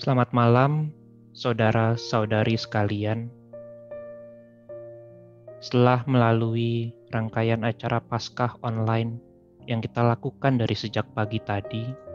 Selamat malam, saudara-saudari sekalian. Setelah melalui rangkaian acara Paskah online yang kita lakukan dari sejak pagi tadi,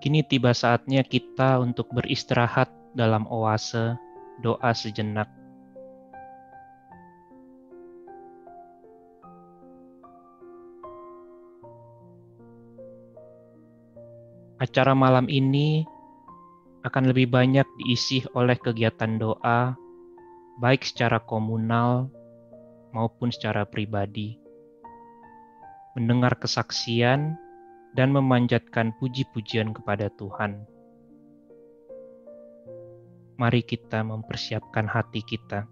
kini tiba saatnya kita untuk beristirahat dalam oase doa sejenak. Acara malam ini akan lebih banyak diisi oleh kegiatan doa, baik secara komunal maupun secara pribadi. Mendengar kesaksian dan memanjatkan puji-pujian kepada Tuhan. Mari kita mempersiapkan hati kita.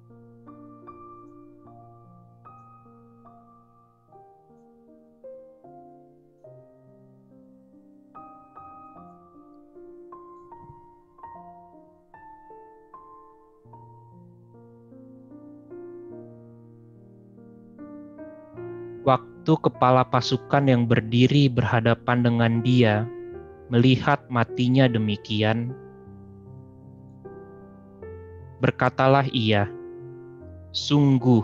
Waktu kepala pasukan yang berdiri berhadapan dengan dia melihat matinya demikian, berkatalah ia, "Sungguh,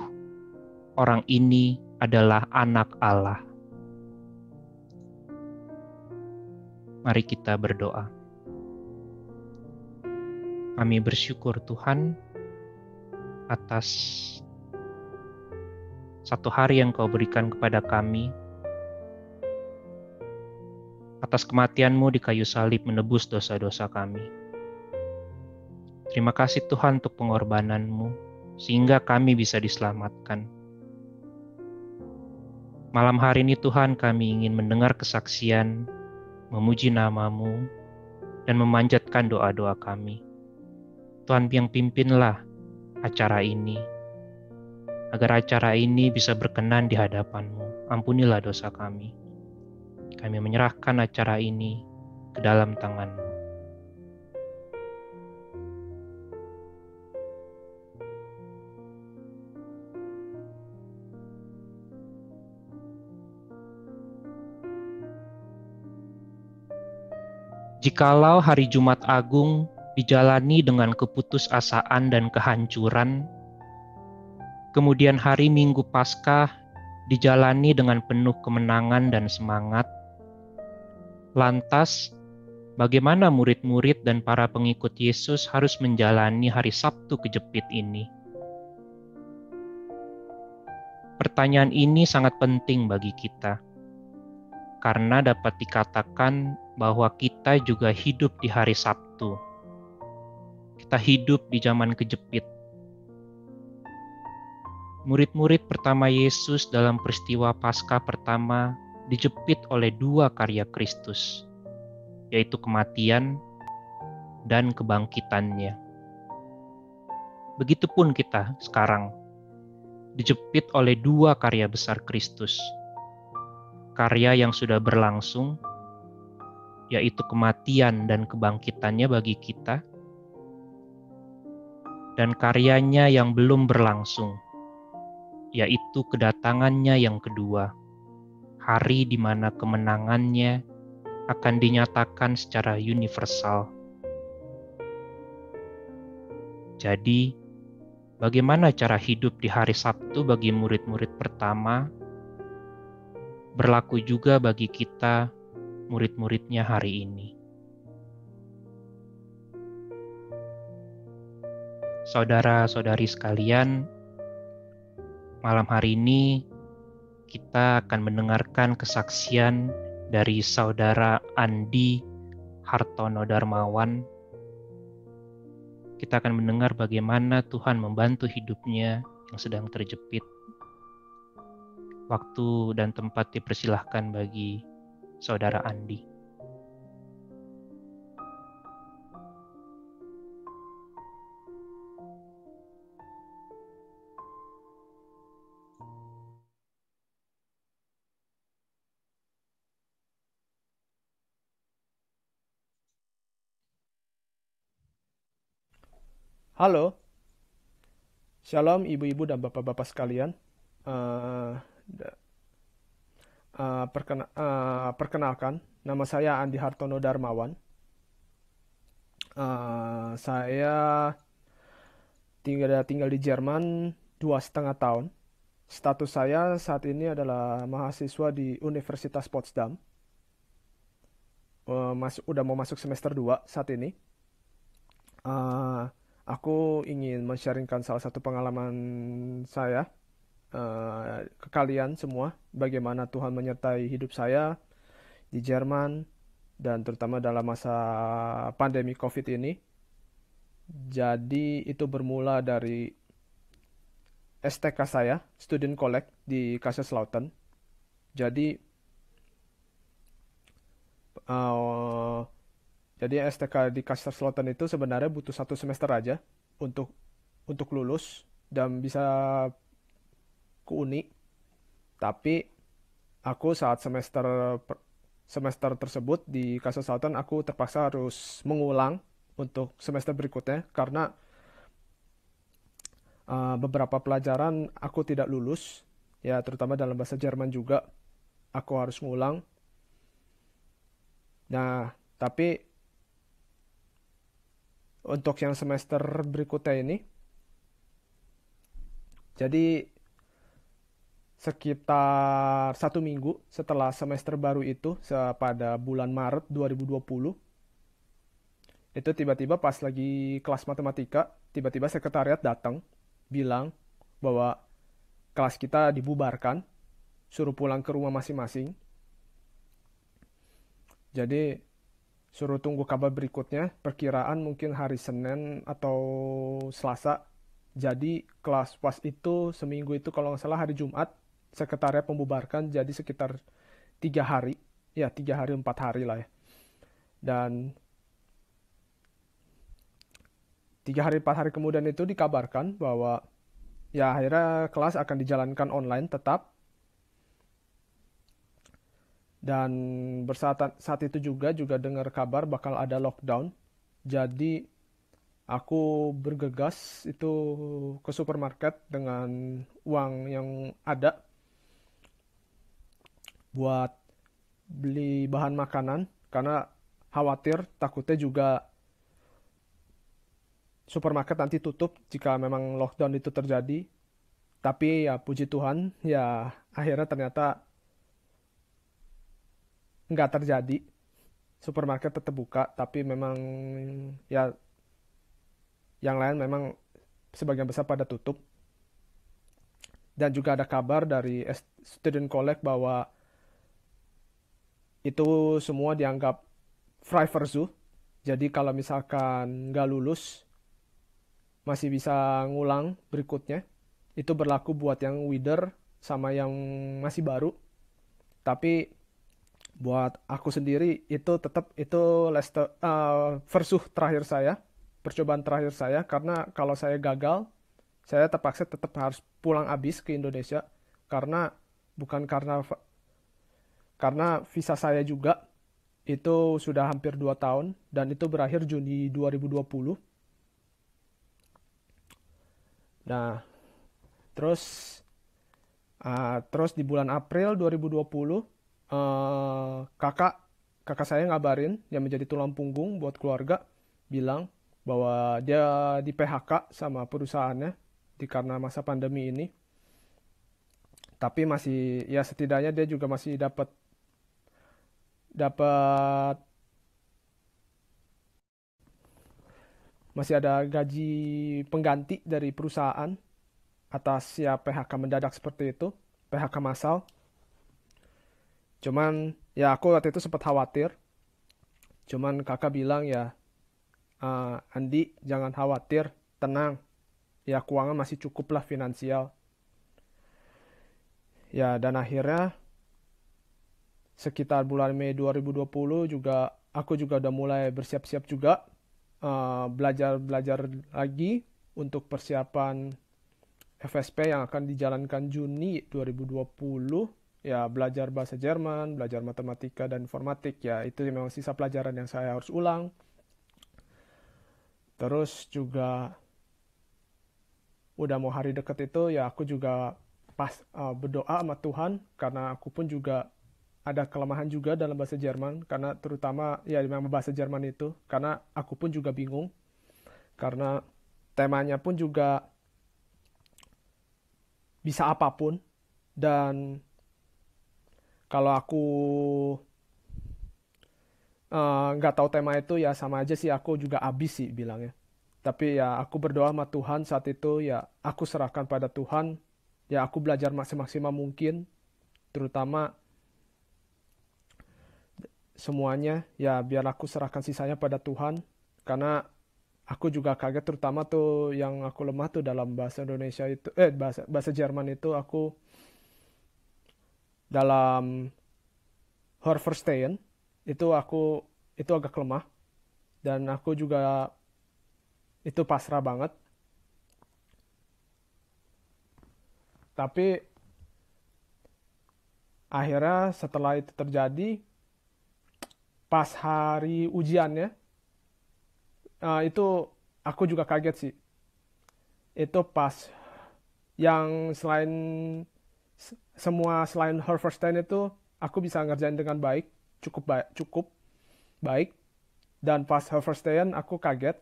orang ini adalah anak Allah." Mari kita berdoa. Kami bersyukur Tuhan atas satu hari yang Kau berikan kepada kami, atas kematian-Mu di kayu salib menebus dosa-dosa kami. Terima kasih Tuhan untuk pengorbanan-Mu, sehingga kami bisa diselamatkan. Malam hari ini Tuhan kami ingin mendengar kesaksian, memuji nama-Mu, dan memanjatkan doa-doa kami. Tuhan yang pimpinlah acara ini, agar acara ini bisa berkenan di hadapan-Mu. Ampunilah dosa kami. Kami menyerahkan acara ini ke dalam tangan-Mu. Jikalau hari Jumat Agung dijalani dengan keputusasaan dan kehancuran, kemudian hari Minggu Paskah dijalani dengan penuh kemenangan dan semangat, lantas bagaimana murid-murid dan para pengikut Yesus harus menjalani hari Sabtu kejepit ini? Pertanyaan ini sangat penting bagi kita, karena dapat dikatakan bahwa kita juga hidup di hari Sabtu. Kita hidup di zaman kejepit. Murid-murid pertama Yesus dalam peristiwa Paskah pertama dijepit oleh dua karya Kristus, yaitu kematian dan kebangkitannya. Begitupun kita sekarang, dijepit oleh dua karya besar Kristus. Karya yang sudah berlangsung, yaitu kematian dan kebangkitannya bagi kita, dan karyanya yang belum berlangsung, yaitu kedatangannya yang kedua, hari di mana kemenangannya akan dinyatakan secara universal. Jadi, bagaimana cara hidup di hari Sabtu bagi murid-murid pertama, berlaku juga bagi kita, murid-muridnya hari ini. Saudara-saudari sekalian, malam hari ini kita akan mendengarkan kesaksian dari Saudara Andi Hartono Darmawan. Kita akan mendengar bagaimana Tuhan membantu hidupnya yang sedang terjepit. Waktu dan tempat dipersilahkan bagi Saudara Andi. Halo, shalom ibu-ibu dan bapak-bapak sekalian. Eh, da- Perkenalkan, nama saya Andi Hartono Darmawan. Saya tinggal di Jerman 2,5 tahun. Status saya saat ini adalah mahasiswa di Universitas Potsdam. Udah mau masuk semester 2 saat ini. Eh, aku ingin men-sharingkan salah satu pengalaman saya ke kalian semua, bagaimana Tuhan menyertai hidup saya di Jerman dan terutama dalam masa pandemi COVID ini. Jadi itu bermula dari STK saya, Student Collect di Kaiserslautern. Jadi eh, STK di Kaiserslautern itu sebenarnya butuh 1 semester aja untuk lulus dan bisa ke uni. Tapi aku saat semester tersebut di Kaiserslautern aku terpaksa harus mengulang untuk semester berikutnya karena beberapa pelajaran aku tidak lulus, ya terutama dalam bahasa Jerman juga aku harus ngulang. Nah, tapi untuk yang semester berikutnya ini, jadi sekitar 1 minggu setelah semester baru itu, pada bulan Maret 2020, itu tiba-tiba pas lagi kelas matematika, tiba-tiba sekretariat datang bilang bahwa kelas kita dibubarkan, suruh pulang ke rumah masing-masing. Jadi suruh tunggu kabar berikutnya, perkiraan mungkin hari Senin atau Selasa. Jadi kelas pas itu seminggu itu kalau nggak salah hari Jumat, sekretariat membubarkan jadi sekitar 3 hari, ya 3 hari 4 hari lah ya. Dan 3 hari 4 hari kemudian itu dikabarkan bahwa ya akhirnya kelas akan dijalankan online tetap. Dan saat itu juga dengar kabar bakal ada lockdown. Jadi aku bergegas itu ke supermarket dengan uang yang ada buat beli bahan makanan karena khawatir takutnya juga supermarket nanti tutup jika memang lockdown itu terjadi. Tapi ya puji Tuhan ya akhirnya ternyata nggak terjadi. Supermarket tetap buka tapi memang ya yang lain memang sebagian besar pada tutup. Dan juga ada kabar dari Student Collect bahwa itu semua dianggap fry versus. Jadi kalau misalkan nggak lulus, masih bisa ngulang berikutnya. Itu berlaku buat yang Wither sama yang masih baru. Tapi buat aku sendiri itu tetap itu versuch terakhir saya, percobaan terakhir saya karena kalau saya gagal, saya terpaksa tetap harus pulang abis ke Indonesia karena bukan karena visa saya juga itu sudah hampir 2 tahun dan itu berakhir Juni 2020. Nah, terus terus di bulan April 2020 kakak kakak saya ngabarin yang menjadi tulang punggung buat keluarga bilang bahwa dia di PHK sama perusahaannya karena masa pandemi ini. Tapi masih ya setidaknya dia juga masih dapat dapat masih ada gaji pengganti dari perusahaan atas ya PHK mendadak seperti itu, PHK massal. Cuman ya aku waktu itu sempat khawatir. Cuman kakak bilang ya, Andi jangan khawatir, tenang. Ya keuangan masih cukup lah finansial. Ya dan akhirnya sekitar bulan Mei 2020 juga aku juga udah mulai bersiap-siap juga belajar-belajar lagi untuk persiapan FSP yang akan dijalankan Juni 2020. Ya belajar bahasa Jerman, belajar matematika dan informatik, ya itu memang sisa pelajaran yang saya harus ulang. Terus juga udah mau hari deket itu ya aku juga pas berdoa sama Tuhan karena aku pun juga ada kelemahan juga dalam bahasa Jerman karena terutama ya memang bahasa Jerman itu karena aku pun juga bingung karena temanya pun juga bisa apapun dan kalau aku nggak tahu tema itu ya sama aja sih aku juga abis sih bilangnya. Tapi ya aku berdoa sama Tuhan saat itu ya aku serahkan pada Tuhan. Ya aku belajar semaksimal mungkin terutama semuanya ya biar aku serahkan sisanya pada Tuhan karena aku juga kaget terutama tuh yang aku lemah tuh dalam bahasa Indonesia itu bahasa bahasa Jerman itu aku dalam Hörverstehen itu agak lemah dan aku juga itu pasrah banget. Tapi akhirnya setelah itu terjadi, pas hari ujiannya, itu aku juga kaget sih. Itu pas yang selain semua selain her first time itu, aku bisa ngerjain dengan baik, cukup baik. Dan pas her first time aku kaget.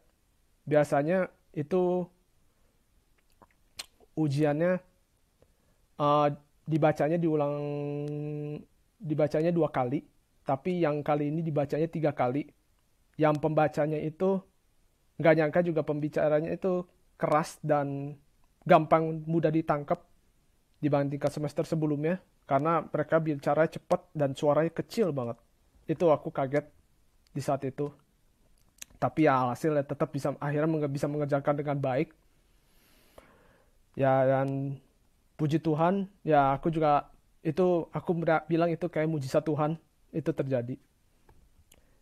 Biasanya itu ujiannya eh, dibacanya dibacanya 2 kali, tapi yang kali ini dibacanya 3 kali. Yang pembacanya itu nggak nyangka juga pembicaranya itu keras dan gampang mudah ditangkap dibandingkan semester sebelumnya karena mereka bicara cepat dan suaranya kecil banget. Itu aku kaget di saat itu. Tapi ya hasilnya tetap bisa akhirnya bisa mengerjakan dengan baik. Ya dan puji Tuhan, ya aku juga itu aku bilang itu kayak mujizat Tuhan itu terjadi.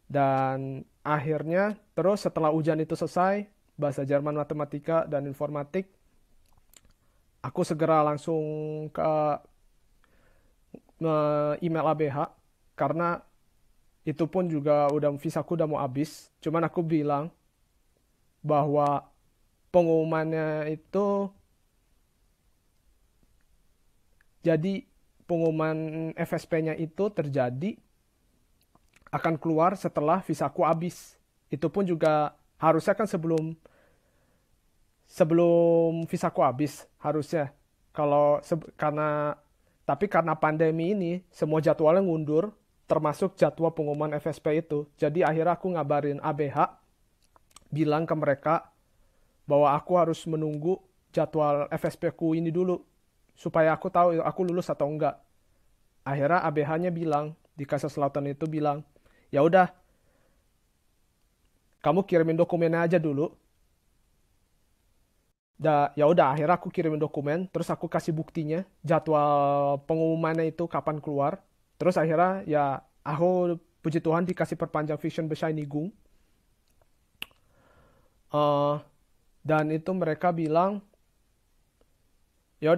Dan akhirnya terus setelah ujian itu selesai, bahasa Jerman, matematika, dan informatik, aku segera langsung ke email ABH karena itu pun juga visaku udah mau habis. Cuman aku bilang bahwa pengumumannya itu jadi pengumuman FSP-nya itu terjadi akan keluar setelah visaku habis. Itu pun juga harusnya kan sebelum sebelum visaku habis harusnya. Karena tapi karena pandemi ini semua jadwalnya ngundur termasuk jadwal pengumuman FSP itu. Jadi akhirnya aku ngabarin ABH bilang ke mereka bahwa aku harus menunggu jadwal FSP ku ini dulu supaya aku tahu aku lulus atau enggak. Akhirnya ABH-nya bilang di Kassel Selatan itu bilang, "Ya udah, kamu kirimin dokumennya aja dulu." Ya udah akhirnya aku kirimin dokumen terus aku kasih buktinya jadwal pengumumannya itu kapan keluar terus akhirnya ya aku puji Tuhan dikasih perpanjang Vision Bescheinigung. Eh dan itu mereka bilang ya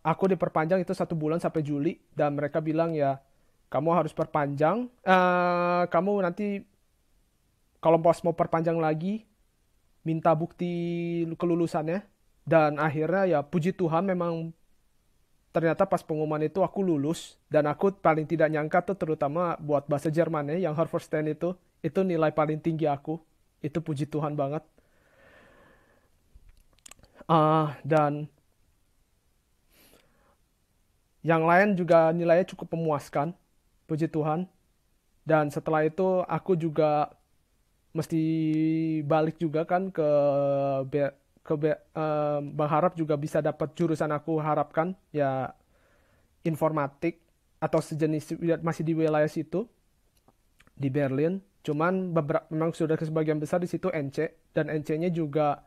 aku diperpanjang itu 1 bulan sampai Juli dan mereka bilang ya kamu harus perpanjang kamu nanti kalau mau perpanjang lagi minta bukti kelulusannya dan akhirnya ya puji Tuhan memang ternyata pas pengumuman itu aku lulus dan aku paling tidak nyangka tuh terutama buat bahasa Jermannya yang Harvard Stand itu nilai paling tinggi aku itu puji Tuhan banget. Dan yang lain juga nilainya cukup memuaskan puji Tuhan dan setelah itu aku juga mesti balik juga kan berharap juga bisa dapat jurusan aku harapkan ya informatik atau sejenis masih di wilayah situ di Berlin. Cuman beberapa memang sudah ke sebagian besar di situ NC dan NC-nya juga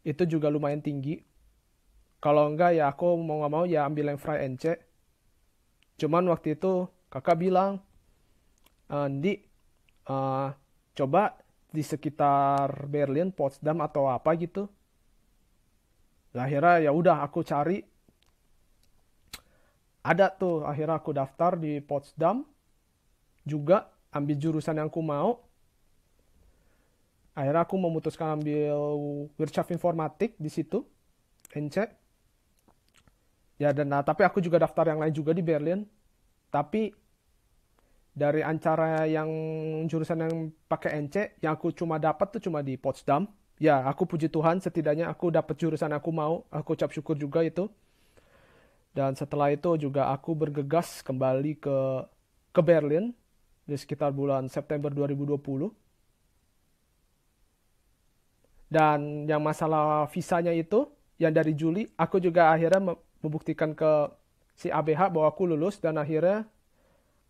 itu juga lumayan tinggi. Kalau enggak ya aku mau nggak mau ya ambil yang Fry NC. Cuman waktu itu kakak bilang, Di, eh, coba di sekitar Berlin, Potsdam atau apa gitu. Lah akhirnya ya udah aku cari ada tuh akhirnya aku daftar di Potsdam juga ambil jurusan yang aku mau. Akhirnya aku memutuskan ambil Wirtschaft Informatik di situ. NC. Ya dan tapi aku juga daftar yang lain juga di Berlin. Tapi dari antara yang jurusan yang pakai NC, yang aku cuma dapat tuh cuma di Potsdam. Ya, aku puji Tuhan setidaknya aku dapat jurusan aku mau. Aku ucap syukur juga itu. Dan setelah itu juga aku bergegas kembali ke Berlin di sekitar bulan September 2020. Dan yang masalah visanya itu, yang dari Juli, aku juga akhirnya membuktikan ke si ABH bahwa aku lulus dan akhirnya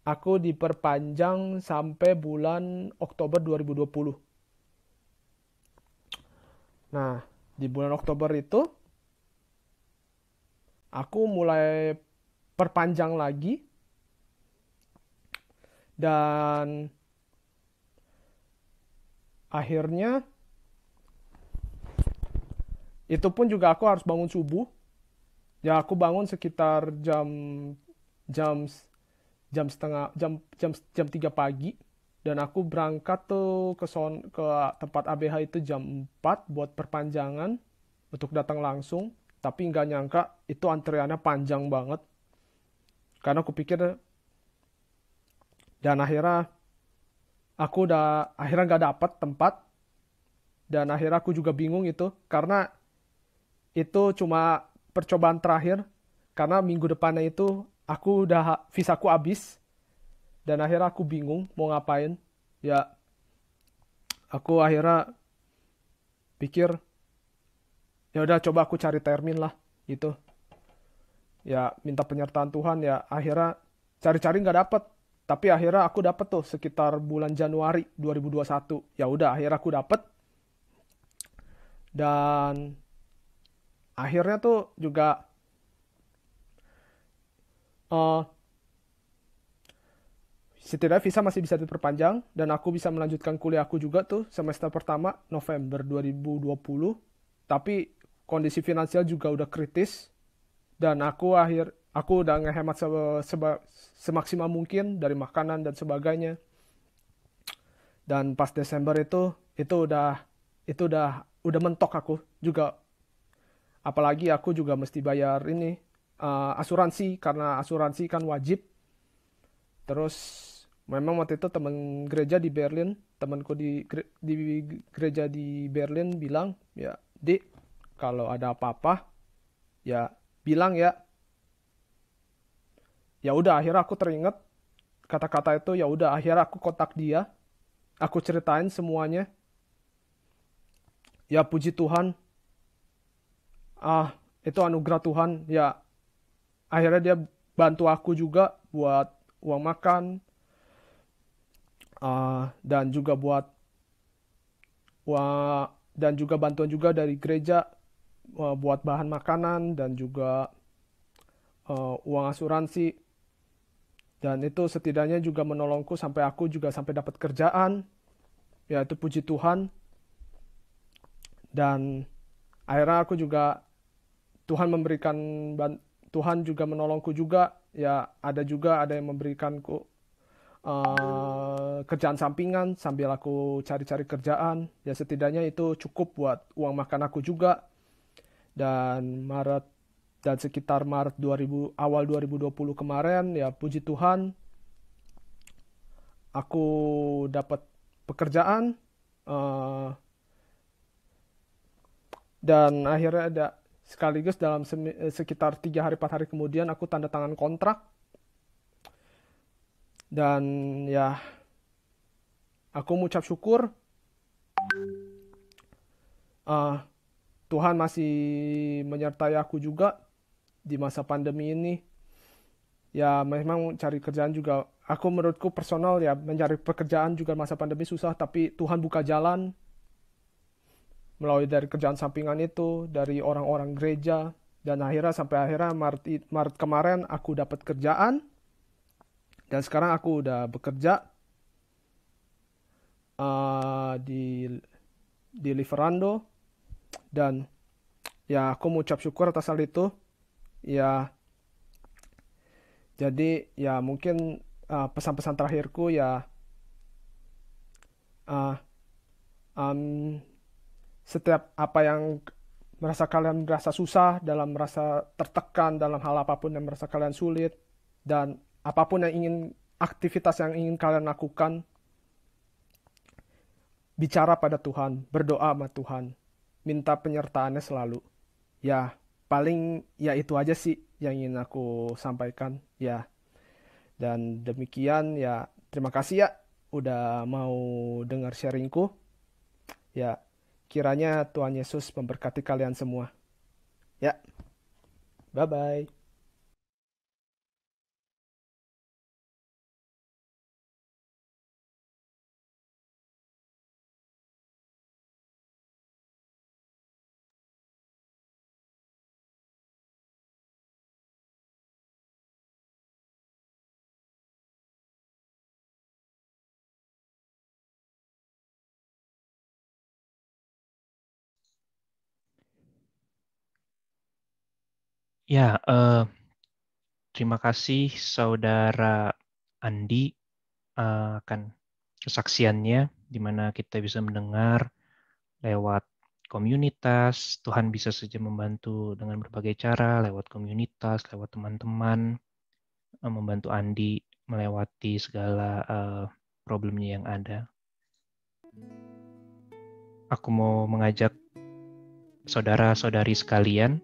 aku diperpanjang sampai bulan Oktober 2020. Nah, di bulan Oktober itu aku mulai perpanjang lagi dan akhirnya itu pun juga aku harus bangun subuh. Ya aku bangun sekitar jam jam setengah jam 3 pagi dan aku berangkat tuh ke tempat ABH itu jam 4 buat perpanjangan untuk datang langsung, tapi nggak nyangka itu antriannya panjang banget karena aku pikir, dan akhirnya aku udah akhirnya nggak dapet tempat dan akhirnya aku juga bingung itu karena itu cuma percobaan terakhir karena minggu depannya itu aku udah visaku habis dan akhirnya aku bingung mau ngapain. Ya, aku akhirnya pikir ya udah coba aku cari termin lah gitu. Ya minta penyertaan Tuhan, ya akhirnya cari-cari nggak dapet. Tapi akhirnya aku dapet tuh sekitar bulan Januari 2021. Ya udah akhirnya aku dapet dan akhirnya tuh juga eh setidaknya visa masih bisa diperpanjang dan aku bisa melanjutkan kuliahku juga tuh semester pertama November 2020. Tapi kondisi finansial juga udah kritis dan aku udah ngehemat semaksimal mungkin dari makanan dan sebagainya. Dan pas Desember itu udah mentok aku juga, apalagi aku juga mesti bayar ini asuransi karena asuransi kan wajib. Terus memang waktu itu teman gereja di Berlin, temanku di gereja di Berlin bilang, ya, "Dik, kalau ada apa-apa ya bilang ya." Ya udah akhirnya aku teringat kata-kata itu, ya udah akhirnya aku kontak dia, aku ceritain semuanya. Ya puji Tuhan, itu anugerah Tuhan. Ya akhirnya dia bantu aku juga buat uang makan, dan juga dan juga bantuan juga dari gereja buat bahan makanan dan juga uang asuransi. Dan itu setidaknya juga menolongku sampai aku juga sampai dapat kerjaan. Ya itu puji Tuhan. Dan akhirnya aku juga Tuhan memberikan Tuhan juga menolongku juga. Ya ada yang memberikanku kerjaan sampingan sambil aku cari-cari kerjaan. Ya setidaknya itu cukup buat uang makan aku juga. Dan sekitar Maret awal 2020 kemarin, ya puji Tuhan aku dapat pekerjaan, dan akhirnya ada sekaligus dalam sekitar 3 hari 4 hari kemudian aku tanda tangan kontrak. Dan ya aku mengucap syukur Tuhan masih menyertai aku juga di masa pandemi ini. Ya memang cari kerjaan juga, aku menurutku personal ya, mencari pekerjaan juga masa pandemi susah, tapi Tuhan buka jalan melalui dari kerjaan sampingan itu, dari orang-orang gereja, dan sampai akhirnya Maret kemarin aku dapat kerjaan, dan sekarang aku udah bekerja di Liverando, dan ya aku mengucap syukur atas hal itu. Ya jadi ya mungkin pesan-pesan terakhirku ya, uh, um, setiap apa yang kalian merasa susah, dalam merasa tertekan, dalam hal apapun yang merasa kalian sulit, dan apapun aktivitas yang ingin kalian lakukan, bicara pada Tuhan, berdoa sama Tuhan, minta penyertaannya selalu. Ya, paling ya itu aja sih yang ingin aku sampaikan. Ya, dan demikian ya, terima kasih ya udah mau dengar sharingku. Ya, kiranya Tuhan Yesus memberkati kalian semua. Ya, bye-bye. Ya, terima kasih Saudara Andi akan kesaksiannya, di mana kita bisa mendengar lewat komunitas. Tuhan bisa saja membantu dengan berbagai cara, lewat komunitas, lewat teman-teman, membantu Andi melewati segala problemnya yang ada. Aku mau mengajak saudara-saudari sekalian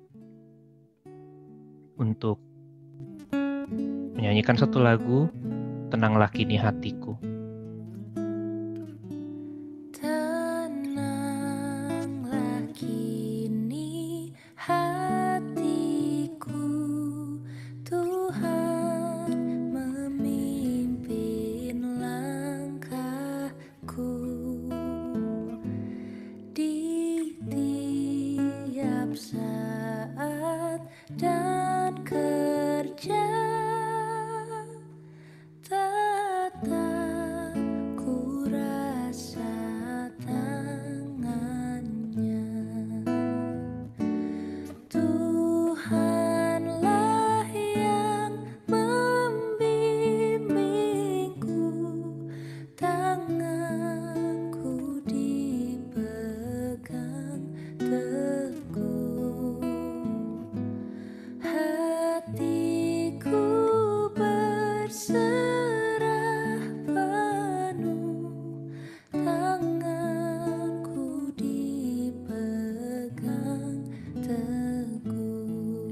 untuk menyanyikan satu lagu, Tenanglah Kini Hatiku. Tenanglah kini hatiku, Tuhan memimpin langkahku di tiap saat dan kerja. Tetap ku rasa tangannya. Tuhanlah yang membimbingku, tanganku dipegang teguh. Hatiku berserah penuh, tanganku dipegang teguh.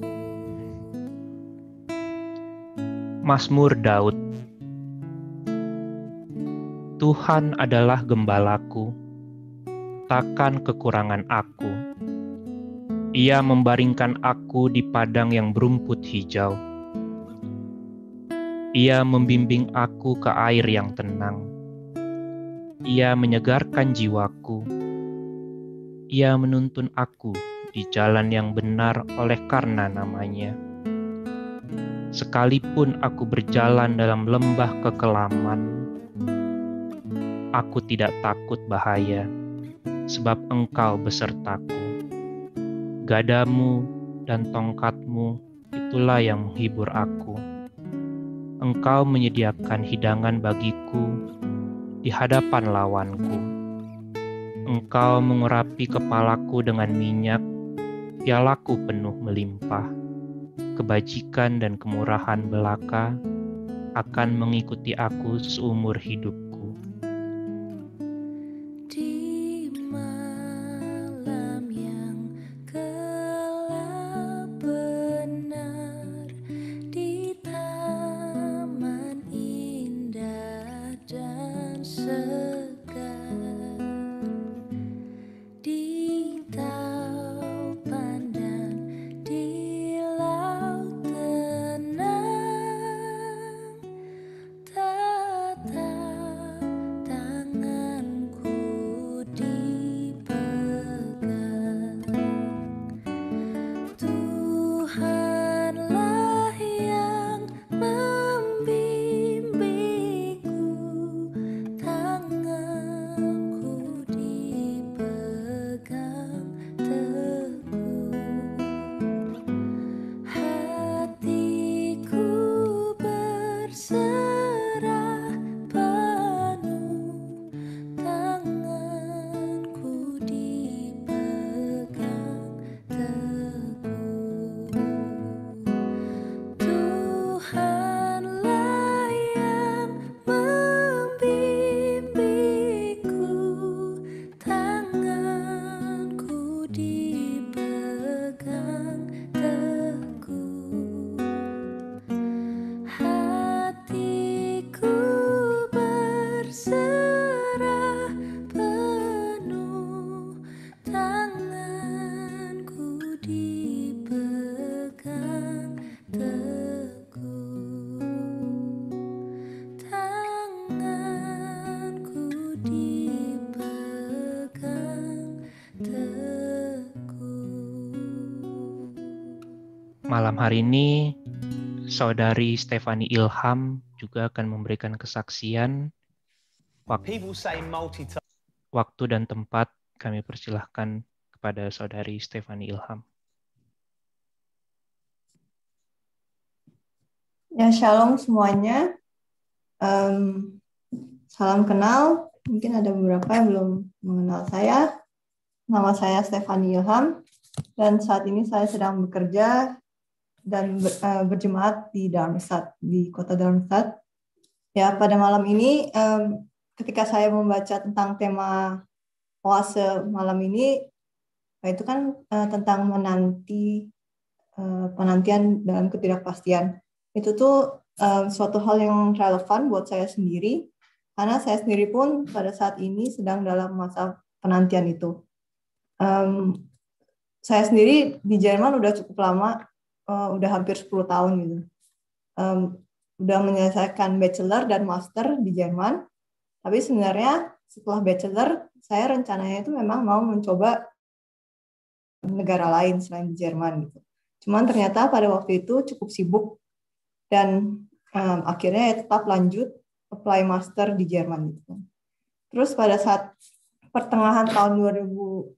Mazmur Daud. Tuhan adalah gembalaku, takkan kekurangan aku. Ia membaringkan aku di padang yang berumput hijau. Ia membimbing aku ke air yang tenang. Ia menyegarkan jiwaku. Ia menuntun aku di jalan yang benar oleh karena namanya. Sekalipun aku berjalan dalam lembah kekelaman, aku tidak takut bahaya, sebab Engkau besertaku. Gadamu dan tongkatmu, itulah yang menghibur aku. Engkau menyediakan hidangan bagiku di hadapan lawanku. Engkau mengurapi kepalaku dengan minyak, pialaku penuh melimpah. Kebajikan dan kemurahan belaka akan mengikuti aku seumur hidupku. Di malam yang gelap benar, di taman indah dan segar, di taupan dan di laut tenang, tetap Malam hari ini, Saudari Stefani Ilham juga akan memberikan kesaksian. Waktu dan tempat kami persilahkan kepada Saudari Stefani Ilham. Ya, shalom semuanya. Salam kenal. Mungkin ada beberapa yang belum mengenal saya. Nama saya Stefani Ilham, dan saat ini saya sedang bekerja dan berjemaat di Darmstadt, di kota Darmstadt. Ya, pada malam ini, ketika saya membaca tentang tema oase malam ini, itu kan tentang penantian dalam ketidakpastian. Itu tuh suatu hal yang relevan buat saya sendiri, karena saya sendiri pun pada saat ini sedang dalam masa penantian itu. Saya sendiri di Jerman udah cukup lama, udah hampir 10 tahun gitu. Udah menyelesaikan bachelor dan master di Jerman, tapi sebenarnya setelah bachelor, saya rencananya itu memang mau mencoba negara lain selain di Jerman gitu. Cuman ternyata pada waktu itu cukup sibuk, dan akhirnya ya tetap lanjut apply master di Jerman gitu. Terus pada saat pertengahan tahun 2018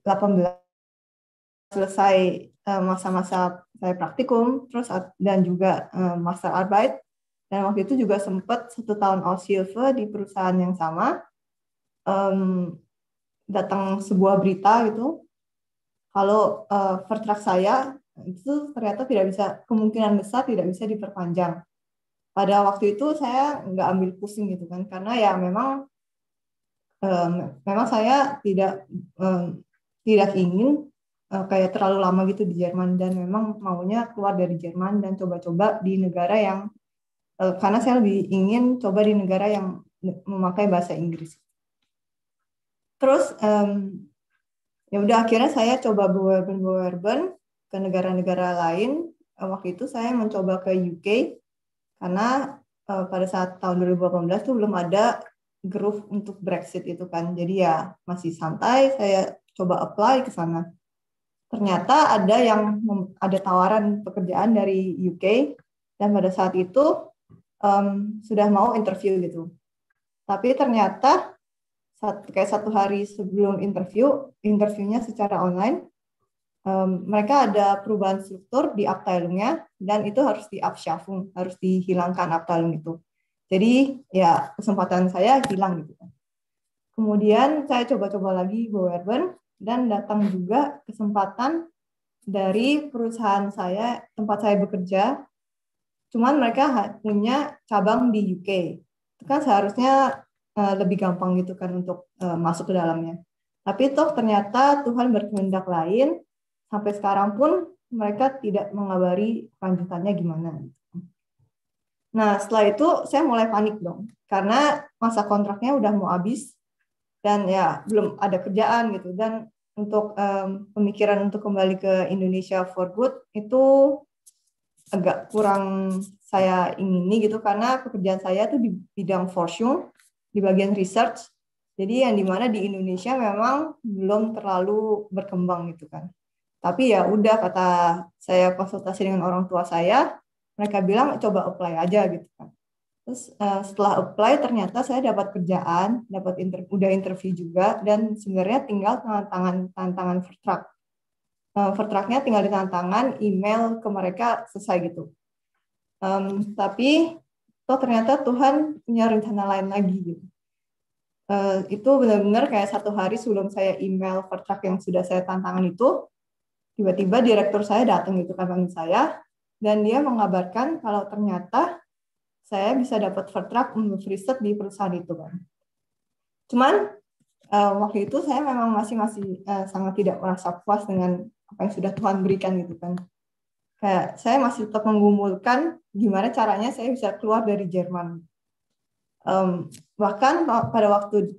selesai masa-masa saya praktikum, terus dan juga master arbeit, dan waktu itu juga sempat 1 tahun Aushilfe di perusahaan yang sama. Datang sebuah berita gitu, kalau vertrag saya itu ternyata kemungkinan besar tidak bisa diperpanjang. Pada waktu itu saya nggak ambil pusing gitu kan, karena ya memang saya tidak ingin kayak terlalu lama gitu di Jerman, dan memang maunya keluar dari Jerman dan coba-coba di negara yang karena saya lebih ingin coba di negara yang memakai bahasa Inggris. Terus ya udah, akhirnya saya coba bewerben ke negara-negara lain. Waktu itu saya mencoba ke UK, karena pada saat tahun 2018 tuh belum ada groove untuk Brexit itu kan. Jadi ya masih santai, saya coba apply ke sana. Ternyata ada tawaran pekerjaan dari UK, dan pada saat itu sudah mau interview gitu. Tapi ternyata kayak 1 hari sebelum interviewnya secara online, mereka ada perubahan struktur di Abteilungnya, dan itu harus di-abschaffung, harus dihilangkan Abteilung itu. Jadi ya kesempatan saya hilang gitu. Kemudian saya coba-coba lagi bewerben, dan datang juga kesempatan dari perusahaan saya, tempat saya bekerja. Cuman mereka punya cabang di UK. Itu kan seharusnya lebih gampang gitu kan untuk masuk ke dalamnya. Tapi toh ternyata Tuhan berkehendak lain. Sampai sekarang pun mereka tidak mengabari lanjutannya gimana. Nah, setelah itu saya mulai panik dong, karena masa kontraknya udah mau habis, dan ya belum ada kerjaan gitu. Dan untuk pemikiran untuk kembali ke Indonesia for good itu agak kurang saya ingini gitu, karena pekerjaan saya tuh di bidang Forschung, di bagian research. Jadi yang dimana di Indonesia memang belum terlalu berkembang gitu kan. Tapi ya udah, kata saya konsultasi dengan orang tua saya, mereka bilang coba apply aja gitu kan. Terus setelah apply ternyata saya dapat kerjaan, udah interview juga, dan sebenarnya tinggal tantangan vertrag. Vertragnya tinggal ditandatangan, email ke mereka, selesai gitu. Tapi ternyata Tuhan punya rencana lain lagi gitu. Itu benar-benar kayak 1 hari sebelum saya email vertrag yang sudah saya tantangan itu, tiba-tiba direktur saya datang gitu kabarin saya, dan dia mengabarkan kalau ternyata saya bisa dapat vertrag untuk riset di perusahaan itu kan. Cuman waktu itu saya memang masih sangat tidak merasa puas dengan apa yang sudah Tuhan berikan gitu kan. Kayak saya masih tetap menggumulkan gimana caranya saya bisa keluar dari Jerman. Bahkan pada waktu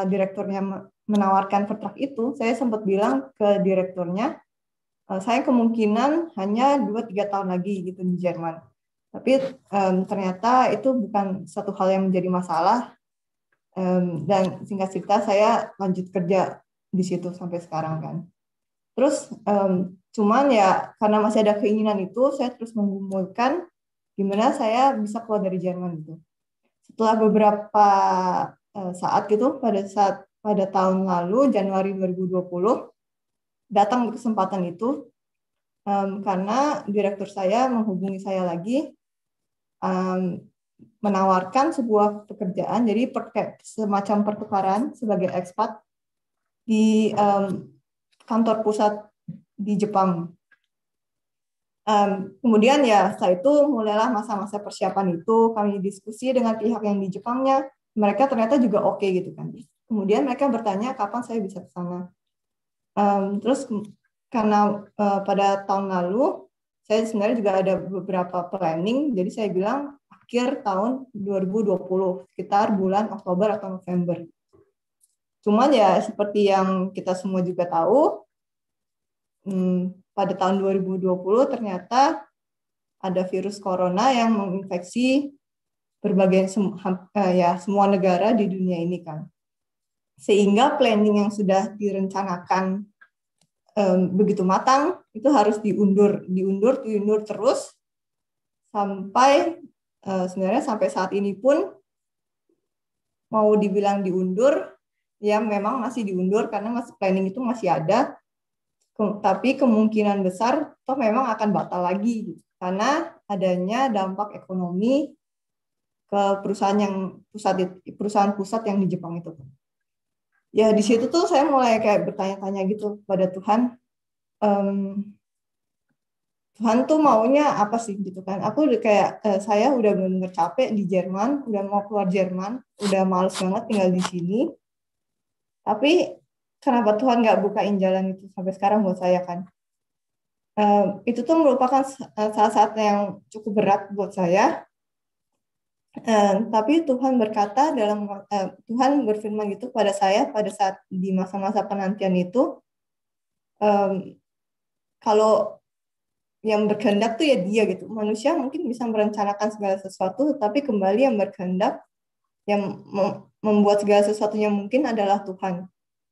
direkturnya menawarkan vertrag itu, saya sempat bilang ke direkturnya, saya kemungkinan hanya 2-3 tahun lagi gitu di Jerman. Tapi ternyata itu bukan satu hal yang menjadi masalah. Dan singkat cerita saya lanjut kerja di situ sampai sekarang kan. Terus Cuman ya karena masih ada keinginan itu, saya terus menggumulkan gimana saya bisa keluar dari Jerman gitu. Setelah beberapa saat gitu, pada tahun lalu, Januari 2020, datang kesempatan itu karena direktur saya menghubungi saya lagi, menawarkan sebuah pekerjaan, jadi semacam pertukaran sebagai ekspat di kantor pusat di Jepang. Kemudian ya setelah itu mulailah masa-masa persiapan itu, kami diskusi dengan pihak yang di Jepangnya, mereka ternyata juga oke gitu kan. Kemudian mereka bertanya kapan saya bisa ke sana. Terus karena pada tahun lalu saya sebenarnya juga ada beberapa planning, jadi saya bilang akhir tahun 2020, sekitar bulan Oktober atau November. Cuman ya seperti yang kita semua juga tahu, pada tahun 2020 ternyata ada virus corona yang menginfeksi berbagai semua negara di dunia ini kan. Sehingga planning yang sudah direncanakan begitu matang itu harus diundur terus sampai sebenarnya sampai saat ini pun mau dibilang diundur ya memang masih diundur karena planning itu masih ada, tapi kemungkinan besar toh memang akan batal lagi gitu, karena adanya dampak ekonomi ke perusahaan pusat yang di Jepang itu. Ya di situ tuh saya mulai kayak bertanya-tanya gitu pada Tuhan, Tuhan tuh maunya apa sih gitu kan? Aku kayak saya udah benar-benar capek di Jerman, udah mau keluar Jerman, udah males banget tinggal di sini. Tapi kenapa Tuhan nggak bukain jalan itu sampai sekarang buat saya kan? Itu tuh merupakan salah satu yang cukup berat buat saya. Tapi Tuhan berkata Tuhan berfirman gitu pada saya pada saat di masa-masa penantian itu, kalau yang berkehendak tuh ya Dia gitu. Manusia mungkin bisa merencanakan segala sesuatu, tapi kembali yang berkehendak, yang membuat segala sesuatunya mungkin adalah Tuhan.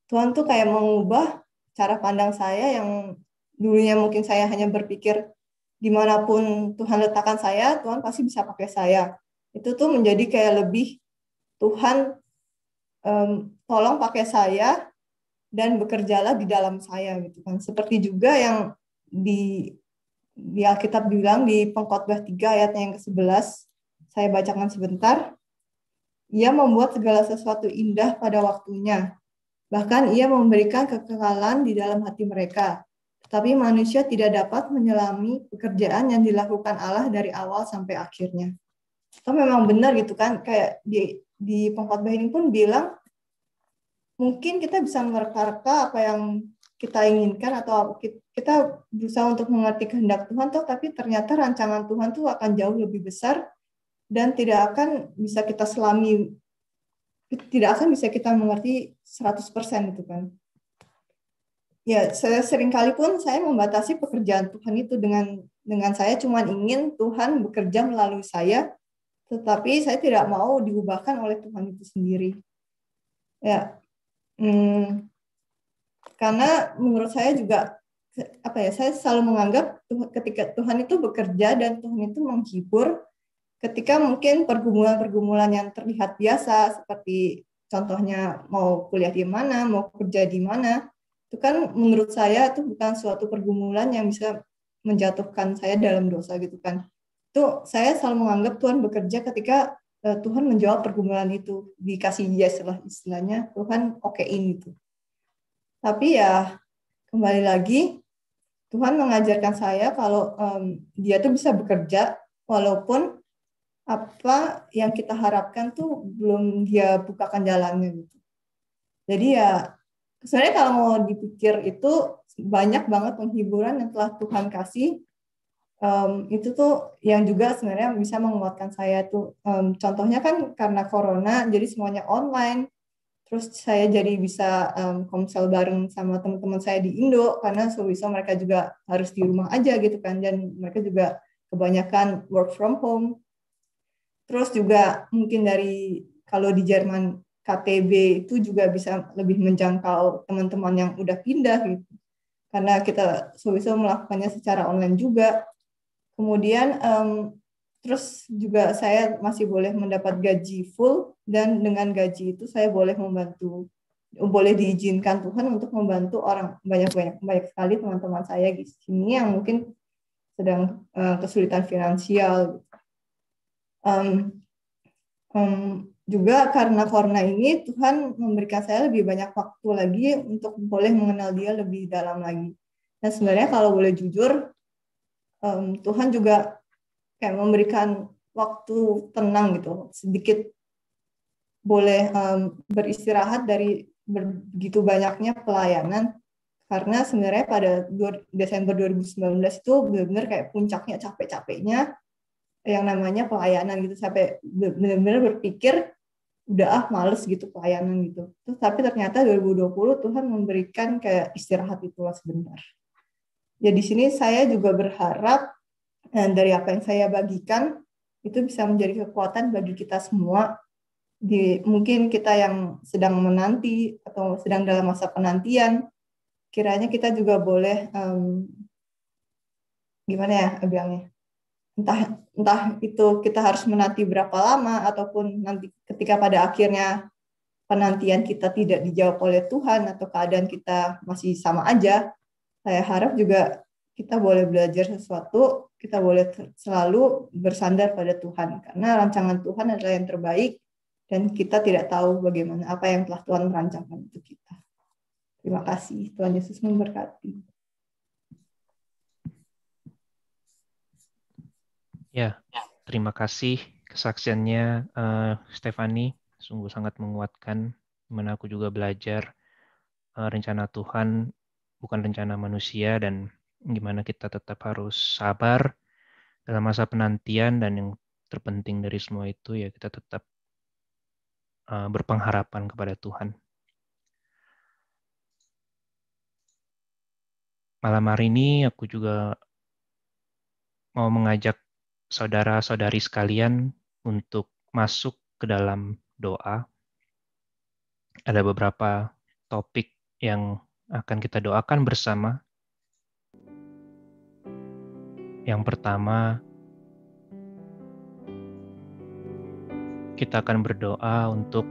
Tuhan tuh kayak mengubah cara pandang saya yang dulunya mungkin saya hanya berpikir dimanapun Tuhan letakkan saya, Tuhan pasti bisa pakai saya. Itu tuh menjadi kayak lebih Tuhan tolong pakai saya dan bekerjalah di dalam saya gitu kan. Seperti juga yang di Alkitab bilang di Pengkhotbah 3 ayatnya yang ke-11, saya bacakan sebentar. Ia membuat segala sesuatu indah pada waktunya. Bahkan ia memberikan kekekalan di dalam hati mereka. Tetapi manusia tidak dapat menyelami pekerjaan yang dilakukan Allah dari awal sampai akhirnya. Itu memang benar gitu kan, kayak di Pengkhotbah ini pun bilang mungkin kita bisa mereka-reka apa yang kita inginkan atau kita berusaha untuk mengerti kehendak Tuhan tuh, tapi ternyata rancangan Tuhan tuh akan jauh lebih besar dan tidak akan bisa kita selami, tidak akan bisa kita mengerti 100% gitu kan. Ya, saya seringkali pun saya membatasi pekerjaan Tuhan itu dengan saya cuma ingin Tuhan bekerja melalui saya, tetapi saya tidak mau diubahkan oleh Tuhan itu sendiri. Ya, karena menurut saya juga saya selalu menganggap ketika Tuhan itu bekerja dan Tuhan itu menghibur, ketika mungkin pergumulan-pergumulan yang terlihat biasa seperti contohnya mau kuliah di mana, mau kerja di mana, itu kan menurut saya itu bukan suatu pergumulan yang bisa menjatuhkan saya dalam dosa gitu kan. Itu saya selalu menganggap Tuhan bekerja ketika Tuhan menjawab pergumulan itu, dikasih yes lah istilahnya, Tuhan okein itu. Tapi ya kembali lagi Tuhan mengajarkan saya kalau Dia tuh bisa bekerja walaupun apa yang kita harapkan tuh belum Dia bukakan jalannya gitu. Jadi ya sebenarnya kalau mau dipikir itu banyak banget penghiburan yang telah Tuhan kasih. Itu tuh yang juga sebenarnya bisa menguatkan saya tuh. Contohnya kan karena corona, jadi semuanya online. Terus saya jadi bisa komsel bareng sama teman-teman saya di Indo, karena so-so mereka juga harus di rumah aja gitu kan, dan mereka juga kebanyakan work from home. Terus juga mungkin kalau di Jerman KTB itu juga bisa lebih menjangkau teman-teman yang udah pindah gitu. karena kita bisa melakukannya secara online juga. Kemudian terus juga saya masih boleh mendapat gaji full, dan dengan gaji itu saya boleh diizinkan Tuhan untuk membantu orang banyak sekali teman-teman saya di sini yang mungkin sedang kesulitan finansial. Juga karena corona ini Tuhan memberikan saya lebih banyak waktu lagi untuk boleh mengenal Dia lebih dalam lagi. Dan sebenarnya kalau boleh jujur, Tuhan juga kayak memberikan waktu tenang gitu, sedikit boleh beristirahat dari begitu banyaknya pelayanan, karena sebenarnya pada Desember 2019 itu benar-benar kayak puncaknya capek-capeknya yang namanya pelayanan gitu, sampai benar-benar berpikir udah males gitu pelayanan gitu. Terus tapi ternyata 2020 Tuhan memberikan kayak istirahat itulah sebentar. Ya di sini saya juga berharap dari apa yang saya bagikan itu bisa menjadi kekuatan bagi kita semua. Mungkin kita yang sedang menanti atau sedang dalam masa penantian, kiranya kita juga boleh gimana ya bilangnya, entah itu kita harus menanti berapa lama, ataupun nanti ketika pada akhirnya penantian kita tidak dijawab oleh Tuhan atau keadaan kita masih sama aja, saya harap juga kita boleh belajar sesuatu, kita boleh selalu bersandar pada Tuhan, karena rancangan Tuhan adalah yang terbaik, dan kita tidak tahu bagaimana apa yang telah Tuhan rancangkan untuk kita. Terima kasih. Tuhan Yesus memberkati. Ya, terima kasih kesaksiannya Stefani, sungguh sangat menguatkan. Dimana aku juga belajar rencana Tuhan bukan rencana manusia, dan gimana kita tetap harus sabar dalam masa penantian, dan yang terpenting dari semua itu ya kita tetap berpengharapan kepada Tuhan. Malam hari ini aku juga mau mengajak saudara-saudari sekalian untuk masuk ke dalam doa. Ada beberapa topik yang akan kita doakan bersama. Yang pertama, kita akan berdoa untuk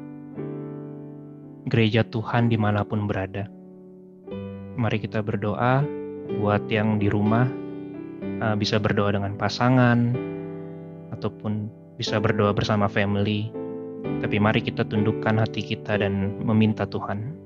gereja Tuhan dimanapun berada. Mari kita berdoa buat yang di rumah, bisa berdoa dengan pasangan, ataupun bisa berdoa bersama family. Tapi mari kita tundukkan hati kita dan meminta Tuhan.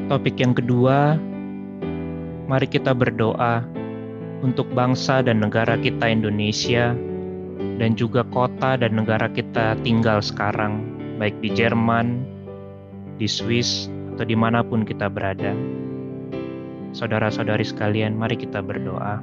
Topik yang kedua, mari kita berdoa untuk bangsa dan negara kita Indonesia, dan juga kota dan negara kita tinggal sekarang, baik di Jerman, di Swiss, atau dimanapun kita berada. Saudara-saudari sekalian, mari kita berdoa.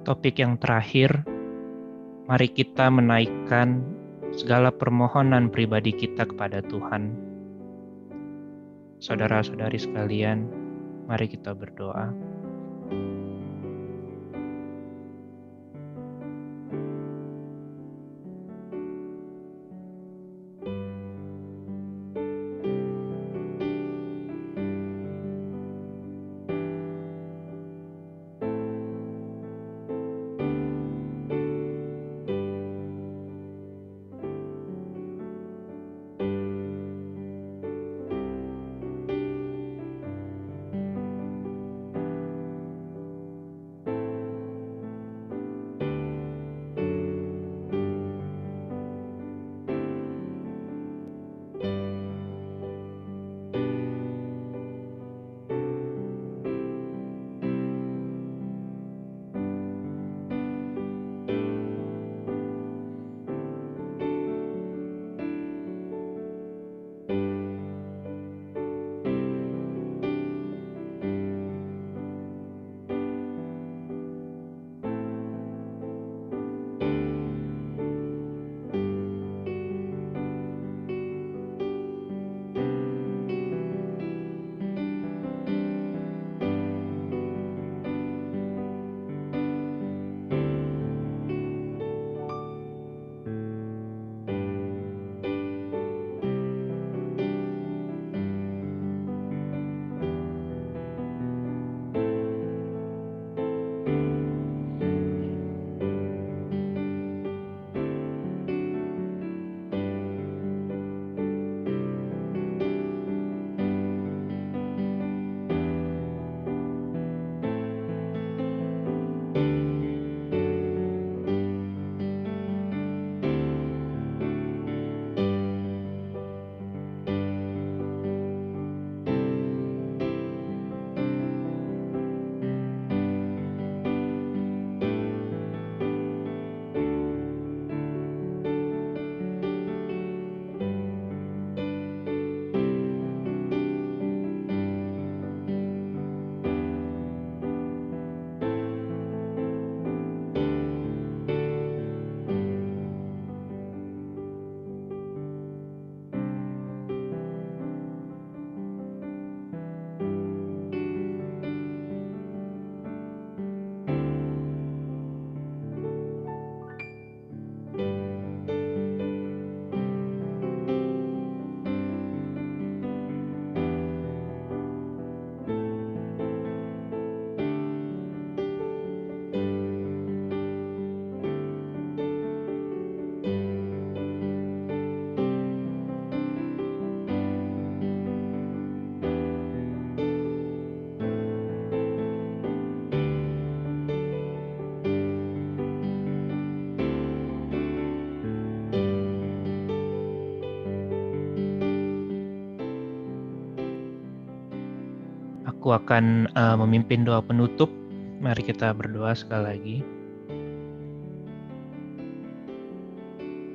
topik yang terakhir, mari kita menaikkan segala permohonan pribadi kita kepada Tuhan. Saudara-saudari sekalian, mari kita berdoa. Aku akan memimpin doa penutup. Mari kita berdoa sekali lagi.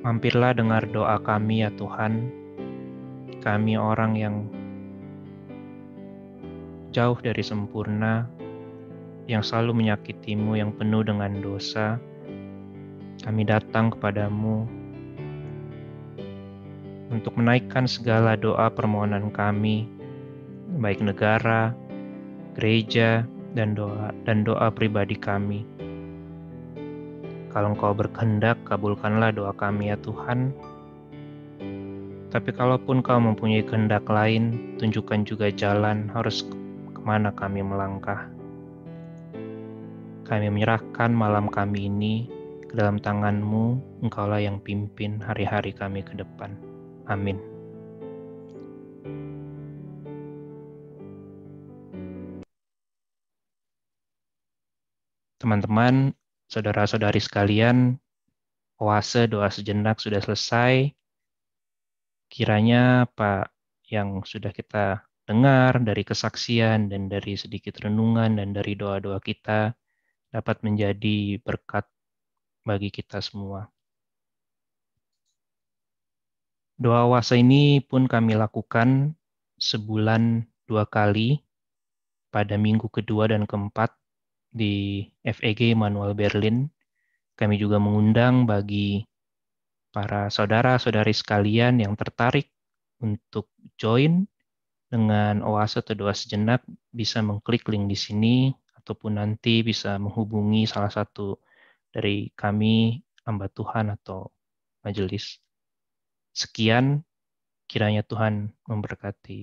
Mampirlah dengar doa kami ya Tuhan. Kami orang yang jauh dari sempurna, yang selalu menyakitimu, yang penuh dengan dosa. Kami datang kepadamu untuk menaikkan segala doa permohonan kami, baik negara, gereja, dan doa pribadi kami. Kalau Engkau berkehendak, kabulkanlah doa kami ya Tuhan. Tapi kalaupun Kau mempunyai kehendak lain, tunjukkan juga jalan harus kemana kami melangkah. Kami menyerahkan malam kami ini ke dalam tangan-Mu. Engkaulah yang pimpin hari-hari kami ke depan. Amin. Teman-teman, saudara-saudari sekalian, oase doa sejenak sudah selesai. Kiranya apa yang sudah kita dengar dari kesaksian dan dari sedikit renungan dan dari doa-doa kita dapat menjadi berkat bagi kita semua. Doa oase ini pun kami lakukan sebulan 2 kali pada minggu kedua dan keempat di FEG Manual Berlin. Kami juga mengundang bagi para saudara-saudari sekalian yang tertarik untuk join dengan oase atau doa sejenak, bisa mengklik link di sini, ataupun nanti bisa menghubungi salah satu dari kami, hamba Tuhan atau majelis. Sekian, kiranya Tuhan memberkati.